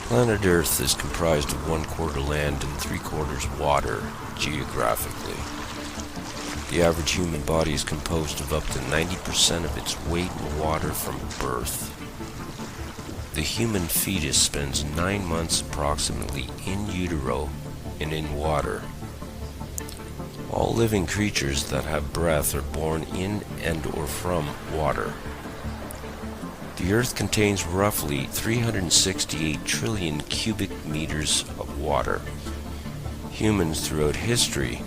Planet Earth is comprised of 1/4 land and 3/4 water, geographically. The average human body is composed of up to 90% of its weight in water from birth. The human fetus spends 9 months approximately in utero and in water. All living creatures that have breath are born in and or from water. The Earth contains roughly 368 trillion cubic meters of water. Humans throughout history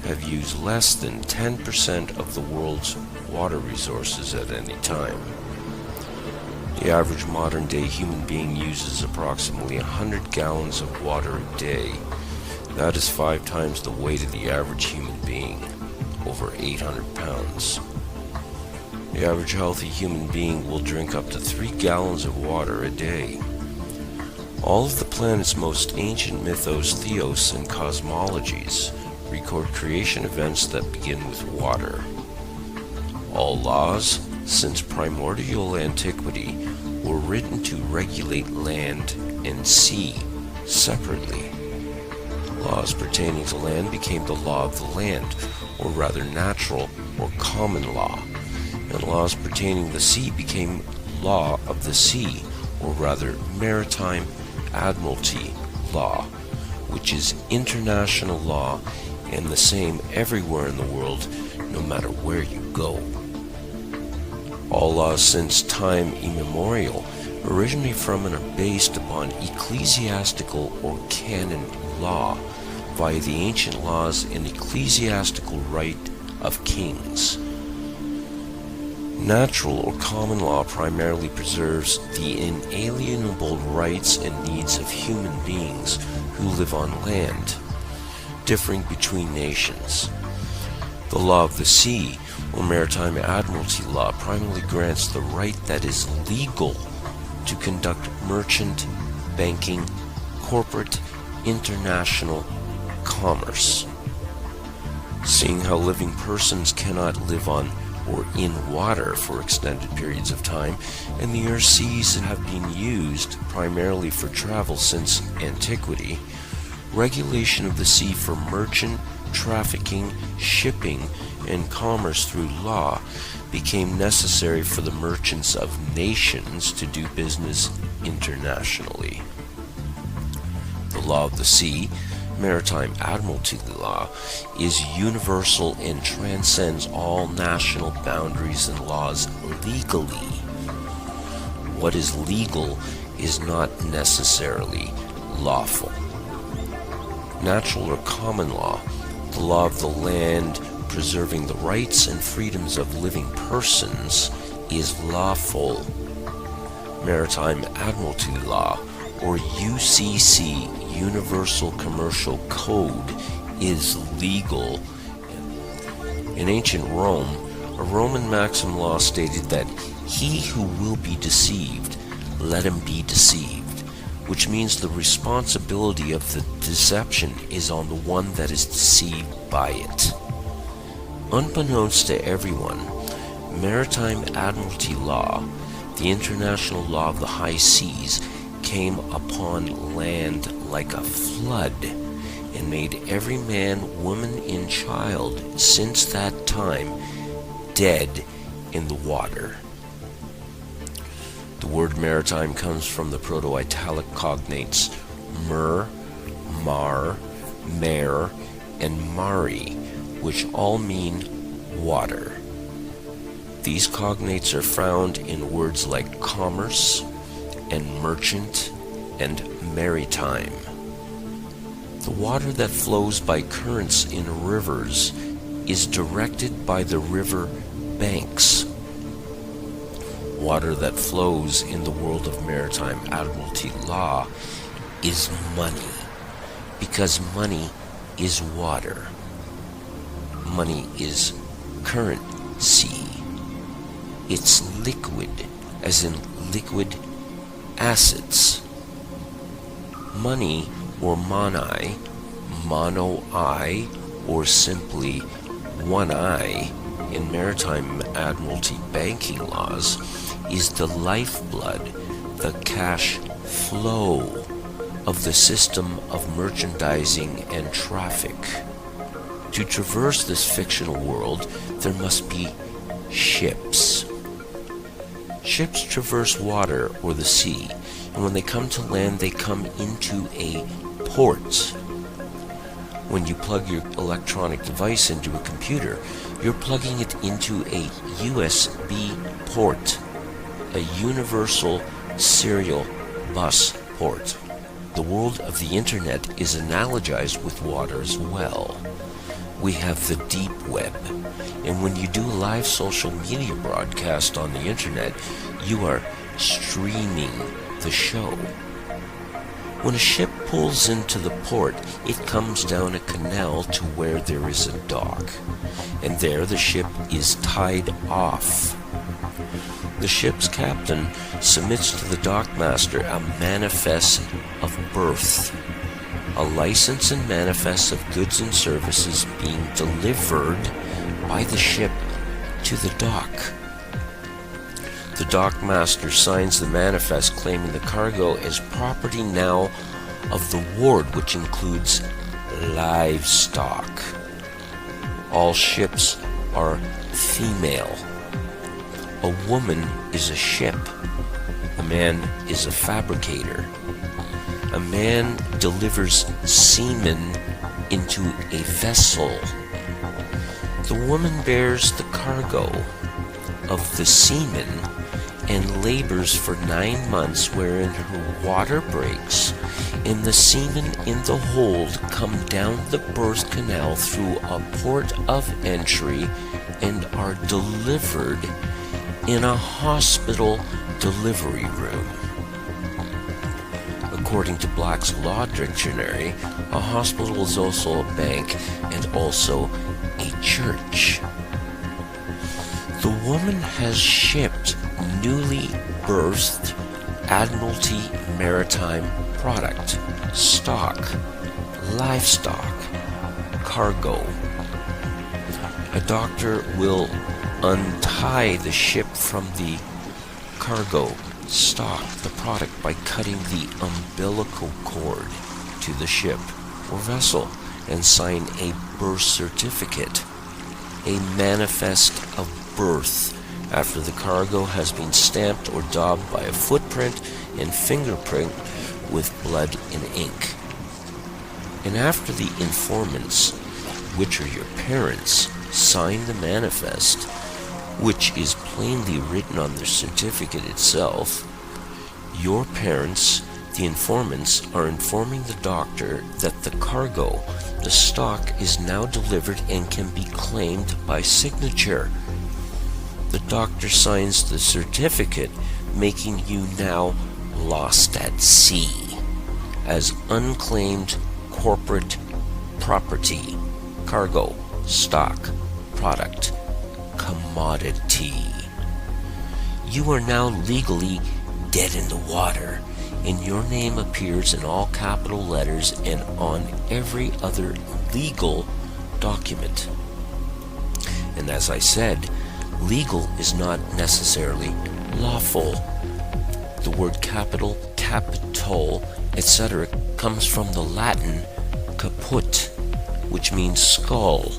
have used less than 10% of the world's water resources at any time. The average modern-day human being uses approximately 100 gallons of water a day. That is 5 times the weight of the average human being, over 800 pounds. The average healthy human being will drink up to 3 gallons of water a day. All of the planet's most ancient mythos, theos, and cosmologies record creation events that begin with water. All laws, since primordial antiquity, were written to regulate land and sea separately. Laws pertaining to land became the law of the land, or rather natural or common law, and laws pertaining to the sea became law of the sea, or rather maritime admiralty law, which is international law and the same everywhere in the world, no matter where you go. All laws since time immemorial originate from and are based upon ecclesiastical or canon law via the ancient laws and ecclesiastical right of kings. Natural or common law primarily preserves the inalienable rights and needs of human beings who live on land, differing between nations. The law of the sea, or maritime admiralty law, primarily grants the right that is legal to conduct merchant, banking, corporate, international commerce. Seeing how living persons cannot live on or in water for extended periods of time, and the Earth's seas have been used primarily for travel since antiquity, regulation of the sea for merchant, trafficking, shipping, and commerce through law became necessary for the merchants of nations to do business internationally. The law of the sea, maritime admiralty law, is universal and transcends all national boundaries and laws legally. What is legal is not necessarily lawful. Natural or common law, the law of the land preserving the rights and freedoms of living persons, is lawful. Maritime admiralty law, or UCC, Universal Commercial Code, is legal. In ancient Rome, a Roman maxim law stated that he who will be deceived, let him be deceived, which means the responsibility of the deception is on the one that is deceived by it. Unbeknownst to everyone, maritime admiralty law, the international law of the high seas, came upon land like a flood and made every man, woman, and child since that time dead in the water. The word maritime comes from the Proto-Italic cognates mer, mar, mare, and mari, which all mean water. These cognates are found in words like commerce and merchant and maritime. The water that flows by currents in rivers is directed by the river banks. Water that flows in the world of maritime admiralty law is money, because money is water. Money is currency. It's liquid, as in liquid assets. Money, or monai, mono-I, or simply one eye in maritime admiralty banking laws, is the lifeblood, the cash flow of the system of merchandising and traffic. To traverse this fictional world, there must be ships. Ships traverse water or the sea, and when they come to land, they come into a port. When you plug your electronic device into a computer, you're plugging it into a USB port, a universal serial bus port. The world of the internet is analogized with water as well. We have the deep web, and when you do a live social media broadcast on the internet, you are streaming the show. When a ship pulls into the port, it comes down a canal to where there is a dock, and there the ship is tied off. The ship's captain submits to the dockmaster a manifest of birth, a license and manifest of goods and services being delivered by the ship to the dock. The dockmaster signs the manifest claiming the cargo as property now of the ward, which includes livestock. All ships are female. A woman is a ship. A man is a fabricator. A man delivers semen into a vessel. The woman bears the cargo of the semen and labors for 9 months, wherein her water breaks and the semen in the hold come down the birth canal through a port of entry and are delivered in a hospital delivery room. According to Black's Law Dictionary, a hospital is also a bank and also a church. The woman has shipped newly birthed Admiralty maritime product, stock, livestock, cargo. A doctor will untie the ship from the cargo, stock, the product, by cutting the umbilical cord to the ship or vessel and sign a birth certificate, a manifest of birth, after the cargo has been stamped or daubed by a footprint and fingerprint with blood and ink. And after the informants, which are your parents, sign the manifest, which is plainly written on the certificate itself, your parents, the informants, are informing the doctor that the cargo, the stock, is now delivered and can be claimed by signature. The doctor signs the certificate, making you now lost at sea as unclaimed corporate property, cargo, stock, product, commodity. You are now legally dead in the water, and your name appears in all capital letters and on every other legal document. And as I said, legal is not necessarily lawful. The word capital, capital, etc. comes from the Latin caput, which means skull,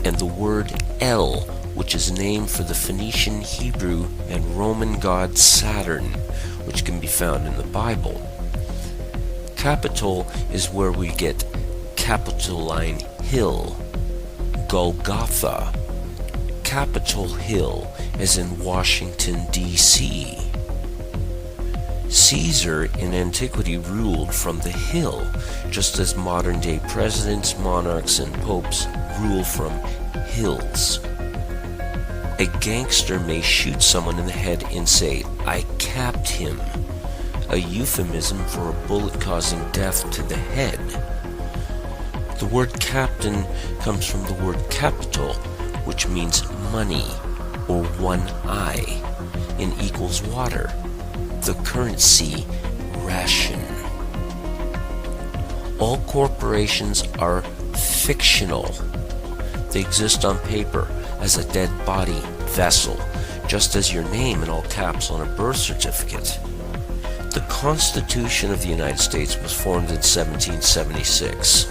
and the word El, which is named for the Phoenician, Hebrew, and Roman god Saturn, which can be found in the Bible. Capitol is where we get Capitoline Hill, Golgotha, Capitol Hill, as in Washington, D.C. Caesar in antiquity ruled from the hill, just as modern-day presidents, monarchs, and popes rule from hills. A gangster may shoot someone in the head and say, "I capped him," a euphemism for a bullet causing death to the head. The word captain comes from the word capital, which means money or one eye, and equals water, the currency ration. All corporations are fictional. They exist on paper as a dead body vessel, just as your name in all caps on a birth certificate. The Constitution of the United States was formed in 1776,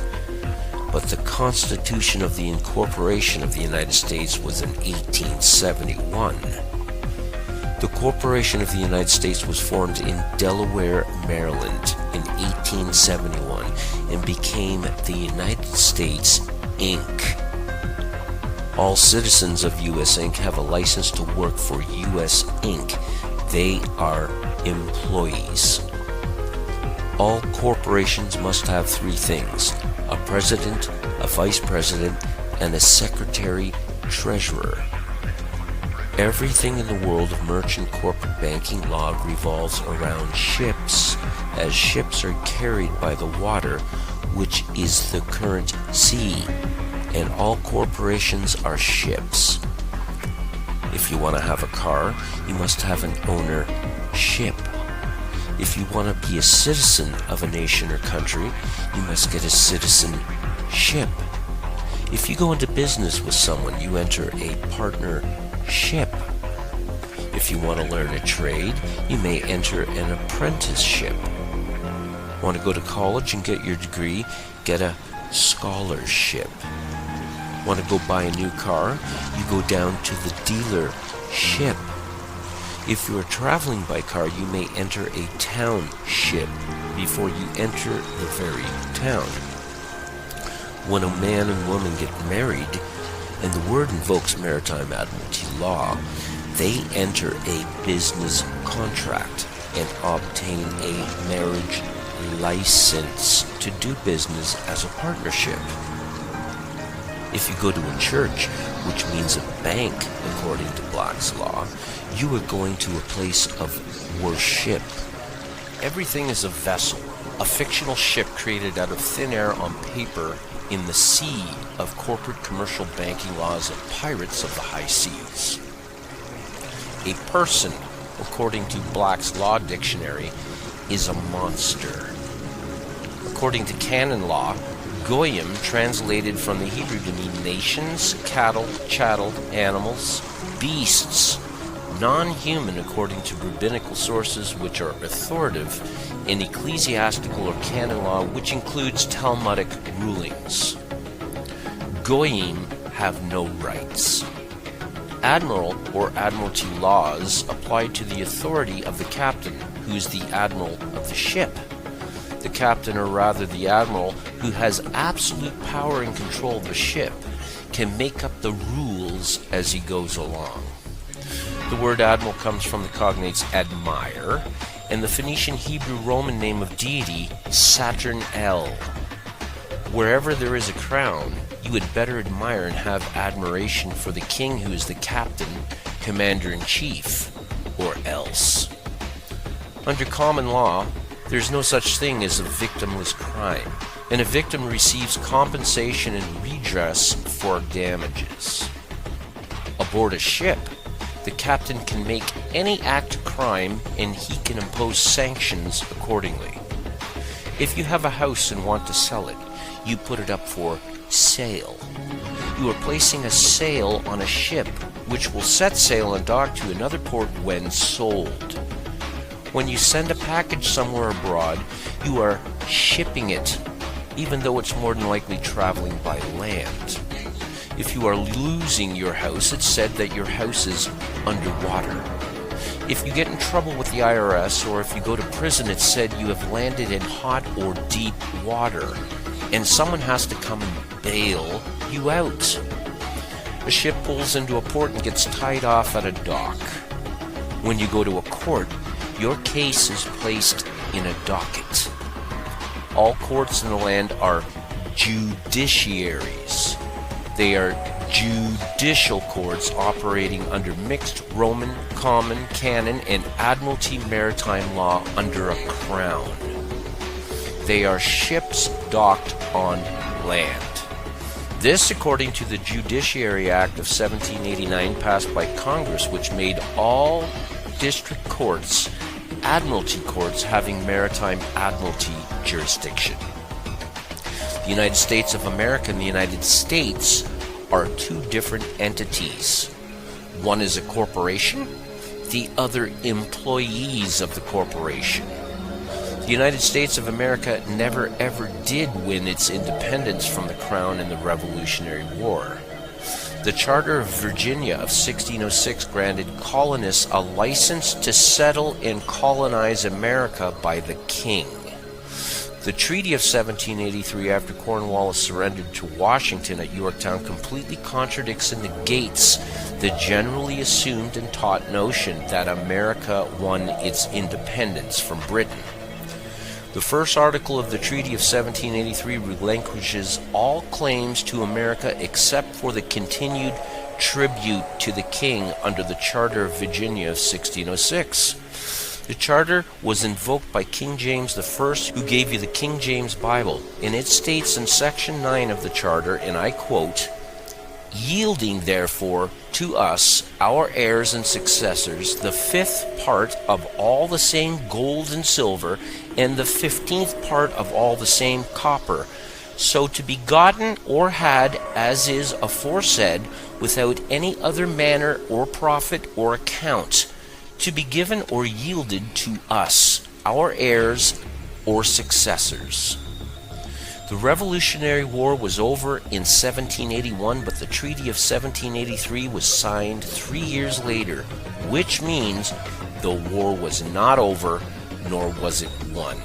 but the Constitution of the Incorporation of the United States was in 1871. The Corporation of the United States was formed in Delaware, Maryland in 1871 and became the United States, Inc. All citizens of U.S. Inc. have a license to work for U.S. Inc. They are employees. All corporations must have three things: a president, a vice president, and a secretary-treasurer. Everything in the world of merchant corporate banking law revolves around ships, as ships are carried by the water, which is the current sea, and all corporations are ships. If you want to have a car, you must have an ownership. If you want to be a citizen of a nation or country, you must get a citizenship. If you go into business with someone, you enter a partnership. If you want to learn a trade, you may enter an apprenticeship. Want to go to college and get your degree? Get a scholarship. Want to go buy a new car? You go down to the dealership. If you are traveling by car, you may enter a township before you enter the very town. When a man and woman get married, and the word invokes maritime admiralty law, they enter a business contract and obtain a marriage license to do business as a partnership. If you go to a church, which means a bank according to Black's law, you are going to a place of worship. Everything is a vessel, a fictional ship created out of thin air on paper in the sea of corporate commercial banking laws of pirates of the high seas. A person, according to Black's Law Dictionary, is a monster. According to canon law, Goyim, translated from the Hebrew to mean nations, cattle, chattel, animals, beasts, non-human according to rabbinical sources which are authoritative, in ecclesiastical or canon law which includes Talmudic rulings. Goyim have no rights. Admiral or admiralty laws apply to the authority of the captain, who is the admiral of the ship. The captain, or rather the admiral, who has absolute power and control of the ship, can make up the rules as he goes along. The word admiral comes from the cognates admire and the Phoenician Hebrew Roman name of deity Saturn El. Wherever there is a crown, you had better admire and have admiration for the king who is the captain, commander-in-chief, or else. Under common law, there is no such thing as a victimless crime, and a victim receives compensation and redress for damages. Aboard a ship, the captain can make any act of crime and he can impose sanctions accordingly. If you have a house and want to sell it, you put it up for sale. You are placing a sale on a ship which will set sail and dock to another port when sold. When you send a package somewhere abroad, you are shipping it, even though it's more than likely traveling by land. If you are losing your house, it's said that your house is underwater. If you get in trouble with the IRS, or if you go to prison, it's said you have landed in hot or deep water, and someone has to come and bail you out. A ship pulls into a port and gets tied off at a dock. When you go to a court, your case is placed in a docket. All courts in the land are judiciaries. They are judicial courts operating under mixed Roman, common, canon, and admiralty maritime law under a crown. They are ships docked on land. This according to the Judiciary Act of 1789 passed by Congress, which made all district courts admiralty courts having maritime admiralty jurisdiction. The United States of America and the United States are two different entities. One is a corporation, the other employees of the corporation. The United States of America never ever did win its independence from the Crown in the Revolutionary War. The Charter of Virginia of 1606 granted colonists a license to settle and colonize America by the King. The Treaty of 1783, after Cornwallis surrendered to Washington at Yorktown, completely contradicts and negates the generally assumed and taught notion that America won its independence from Britain. The first article of the Treaty of 1783 relinquishes all claims to America except for the continued tribute to the King under the Charter of Virginia of 1606. The charter was invoked by King James I, who gave you the King James Bible, and it states in Section 9 of the charter, and I quote, "Yielding therefore to us, our heirs and successors, the 5th part of all the same gold and silver, and the 15th part of all the same copper, so to be gotten or had, as is aforesaid, without any other manner or profit or account, to be given or yielded to us, our heirs or successors." The Revolutionary War was over in 1781, but the Treaty of 1783 was signed 3 years later, which means the war was not over, nor was it won.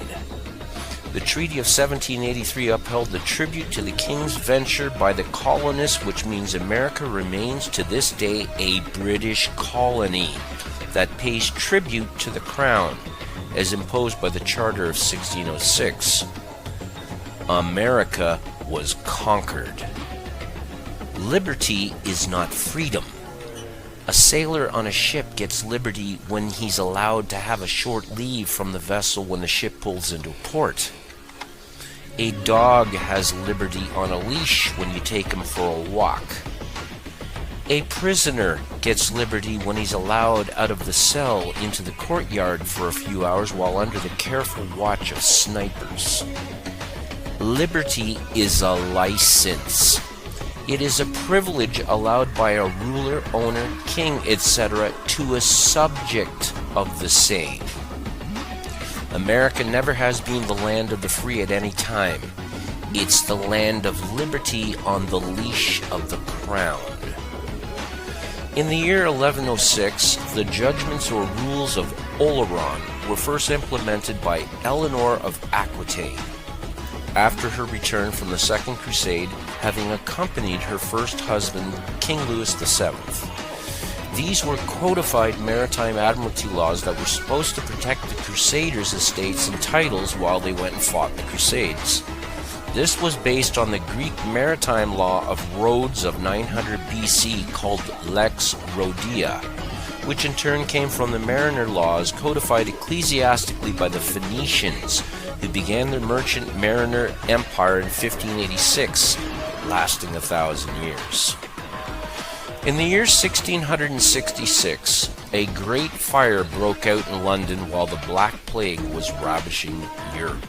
The Treaty of 1783 upheld the tribute to the King's venture by the colonists, which means America remains to this day a British colony that pays tribute to the Crown, as imposed by the Charter of 1606. America was conquered. Liberty is not freedom. A sailor on a ship gets liberty when he's allowed to have a short leave from the vessel when the ship pulls into port. A dog has liberty on a leash when you take him for a walk. A prisoner gets liberty when he's allowed out of the cell into the courtyard for a few hours while under the careful watch of snipers. Liberty is a license. It is a privilege allowed by a ruler, owner, king, etc. to a subject of the same. America never has been the land of the free at any time. It's the land of liberty on the leash of the crown. In the year 1106, the judgments or rules of Oleron were first implemented by Eleanor of Aquitaine, after her return from the Second Crusade, having accompanied her first husband, King Louis VII. These were codified maritime admiralty laws that were supposed to protect the Crusaders' estates and titles while they went and fought the Crusades. This was based on the Greek maritime law of Rhodes of 900 BC called Lex Rhodia, which in turn came from the mariner laws codified ecclesiastically by the Phoenicians, who began their merchant mariner empire in 1586, lasting 1,000 years. In the year 1666, a great fire broke out in London while the Black Plague was ravaging Europe.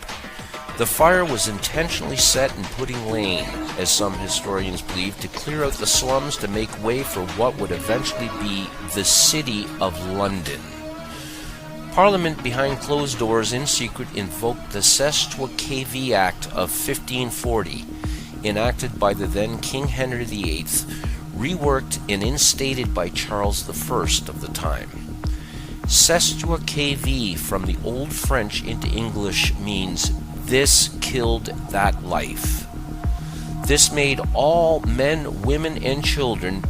The fire was intentionally set in Pudding Lane, as some historians believe, to clear out the slums to make way for what would eventually be the City of London. Parliament, behind closed doors in secret, invoked the Sestuacavi Act of 1540, enacted by the then King Henry VIII, reworked and instated by Charles I of the time. Sestuacavi, from the Old French into English, means "this killed that life." This made all men, women, and children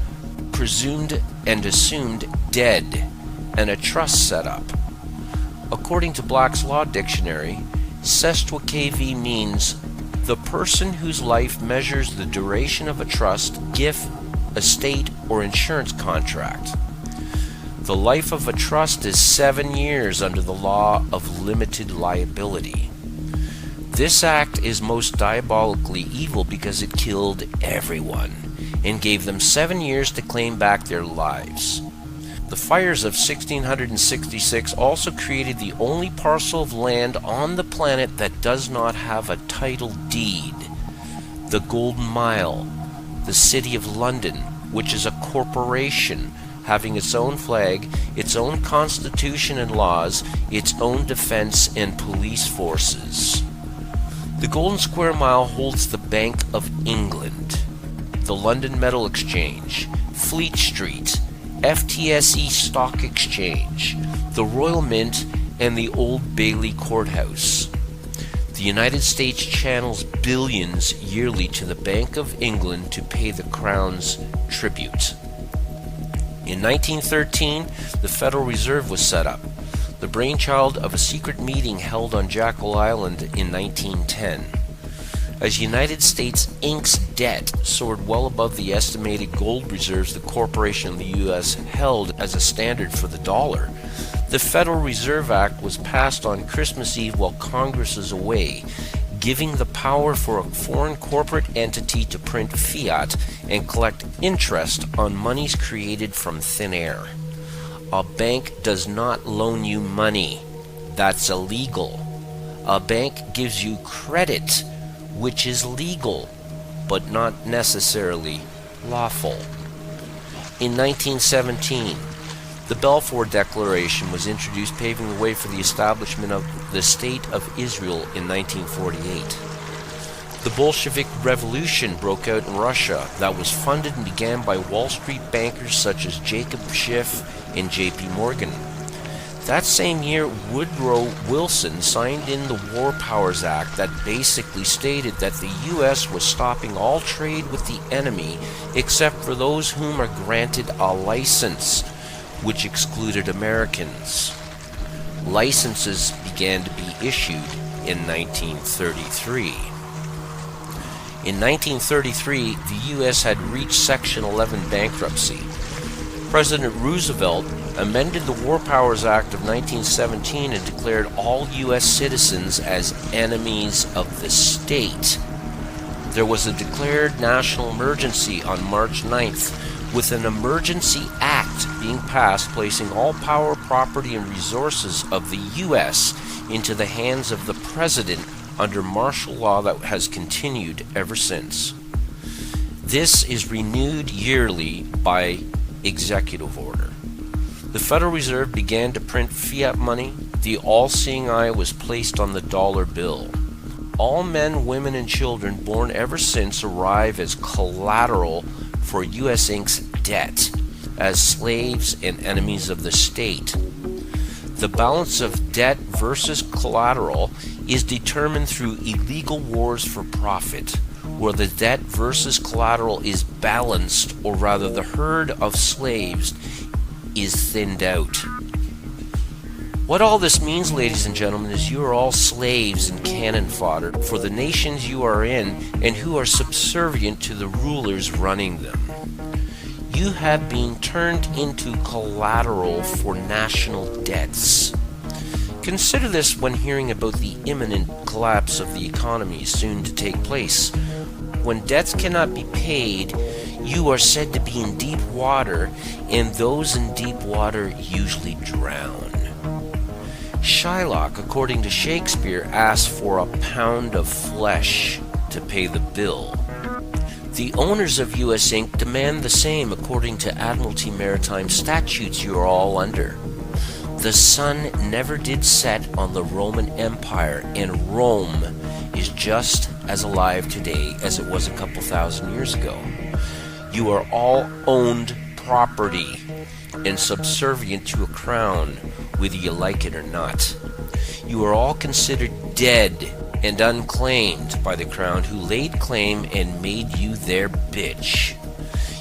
presumed and assumed dead, and a trust set up. According to Black's Law Dictionary, Sestuacavi means the person whose life measures the duration of a trust, gift, estate, or insurance contract. The life of a trust is 7 years under the law of limited liability. This act is most diabolically evil because it killed everyone and gave them 7 years to claim back their lives. The fires of 1666 also created the only parcel of land on the planet that does not have a title deed, the Golden Mile. The City of London, which is a corporation, having its own flag, its own constitution and laws, its own defense and police forces. The Golden Square Mile holds the Bank of England, the London Metal Exchange, Fleet Street, FTSE Stock Exchange, the Royal Mint, and the Old Bailey Courthouse. The United States channels billions yearly to the Bank of England to pay the Crown's tribute. In 1913, the Federal Reserve was set up, the brainchild of a secret meeting held on Jekyll Island in 1910. As United States Inc.'s debt soared well above the estimated gold reserves the corporation of the U.S. held as a standard for the dollar, the Federal Reserve Act was passed on Christmas Eve while Congress was away, giving the power for a foreign corporate entity to print fiat and collect interest on monies created from thin air. A bank does not loan you money. That's illegal. A bank gives you credit, which is legal, but not necessarily lawful. In 1917, the Balfour Declaration was introduced, paving the way for the establishment of the State of Israel in 1948. The Bolshevik Revolution broke out in Russia that was funded and began by Wall Street bankers such as Jacob Schiff and J.P. Morgan. That same year, Woodrow Wilson signed in the War Powers Act that basically stated that the U.S. was stopping all trade with the enemy except for those whom are granted a license, which excluded Americans. Licenses began to be issued in 1933. In 1933, the U.S. had reached Section 11 bankruptcy. President Roosevelt amended the War Powers Act of 1917 and declared all U.S. citizens as enemies of the state. There was a declared national emergency on March 9th, with an emergency act being passed placing all power, property, and resources of the U.S. into the hands of the President under martial law that has continued ever since. This is renewed yearly by executive order. The Federal Reserve began to print fiat money. The all-seeing eye was placed on the dollar bill. All men, women, and children born ever since arrive as collateral for U.S. Inc.'s debt, as slaves and enemies of the state. The balance of debt versus collateral is determined through illegal wars for profit, where the debt versus collateral is balanced, or rather the herd of slaves is thinned out. What all this means, ladies and gentlemen, is you are all slaves and cannon fodder for the nations you are in and who are subservient to the rulers running them. You have been turned into collateral for national debts. Consider this when hearing about the imminent collapse of the economy soon to take place. When debts cannot be paid, you are said to be in deep water, and those in deep water usually drown. Shylock, according to Shakespeare, asked for a pound of flesh to pay the bill. The owners of U.S. Inc. demand the same according to Admiralty Maritime statutes you are all under. The sun never did set on the Roman Empire, and Rome is just as alive today as it was a couple thousand years ago. You are all owned property and subservient to a crown, whether you like it or not. You are all considered dead and unclaimed by the crown, who laid claim and made you their bitch.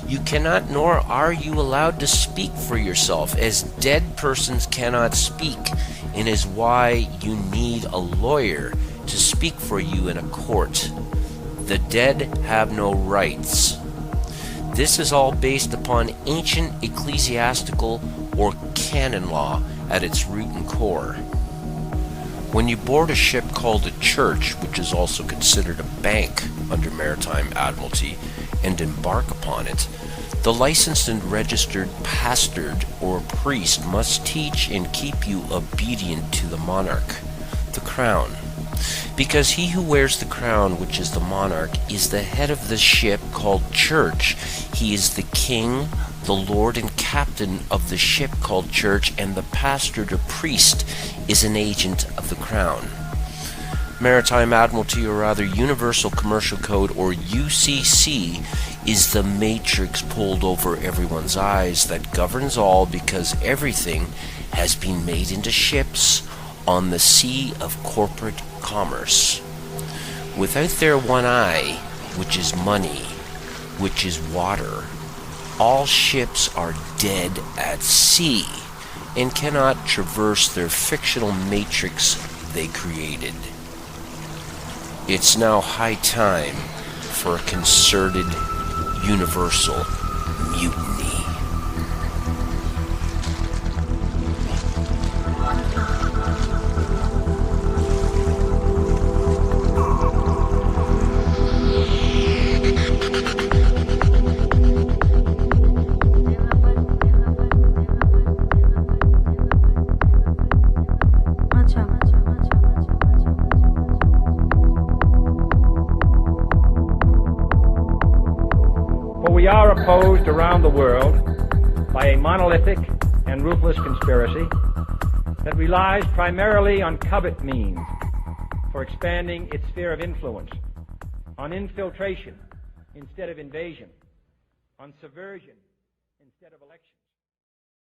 You cannot, nor are you allowed to speak for yourself, as dead persons cannot speak, and is why you need a lawyer to speak for you in a court. The dead have no rights. This is all based upon ancient ecclesiastical or canon law at its root and core. When you board a ship called a church, which is also considered a bank under maritime admiralty, and embark upon it, the licensed and registered pastor or priest must teach and keep you obedient to the monarch, the crown. Because he who wears the crown, which is the monarch, is the head of the ship called church. He is the king, the lord and captain of the ship called church, and the pastor to priest is an agent of the crown. Maritime Admiralty, or rather Universal Commercial Code, or UCC, is the matrix pulled over everyone's eyes that governs all, because everything has been made into ships on the sea of corporate commerce. Without their one eye, which is money, which is water, all ships are dead at sea and cannot traverse their fictional matrix they created. It's now high time for a concerted, universal mutiny. We are opposed around the world by a monolithic and ruthless conspiracy that relies primarily on covert means for expanding its sphere of influence, on infiltration instead of invasion, on subversion instead of election.